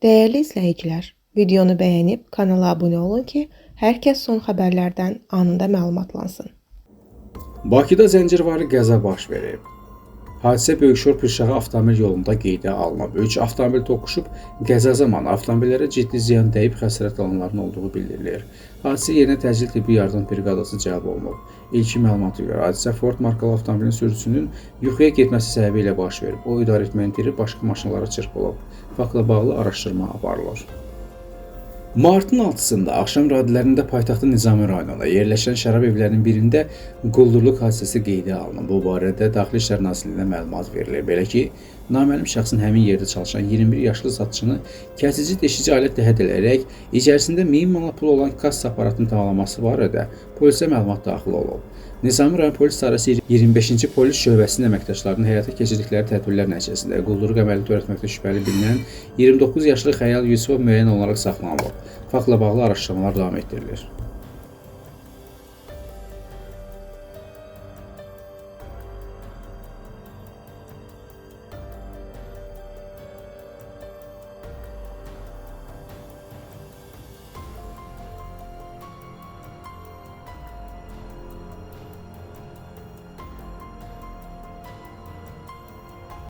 Değerli izləyicilər, videonu bəyənib kanala abunə olun ki, hər kəs son xəbərlərdən anında məlumatlansın. Bakıda zəncirvarı qəza baş verib. Hadisə Böyükşor-Pirşağı avtomobil yolunda qeydə alınıb. Üç avtomobil toqquşub, qəza zamanı avtomobillərə ciddi ziyan dəyib xəsarət alanların olduğu bildirilir. Hadisə yerinə təcil tibbi yardım briqadası cəlb olunub. İlkin məlumata görə hadisə Ford markalı avtomobilin sürücüsünün yuxuya getməsi səbəbi ilə baş verib. O idarə etməni itirib başqa maşınlara çırpılıb. Faktla bağlı araşdırma aparılır. Martın 6-sında axşam radələrində paytaxtın Nizami rayonunda yerləşən şərab evlərinin birində quldurluq hadisəsi qeydə alınıb. Bu barədə Daxili İşlər Nazirliyinə məlumat verilir. Belə ki, naməlum şəxsin həmin yerdə çalışan 21 yaşlı satıcını kəsici deşici alətlə hədələyərək içərisində 1000 manat pul olan kassa aparatının tamamlaması barədə polisə məlumat daxil olub. Nizami rayon polis idarəsi 25-ci polis şöbəsinin əməkdaşlarının həyata keçirdikləri tədbirlər nəticəsində quldurluq əməli törətməkdə şübhəli bilinən 29 yaşlı Xəyal Yusufov müəyyən olaraq saxlanılıb. Faktla bağlı araşdırmalar davam etdirilir.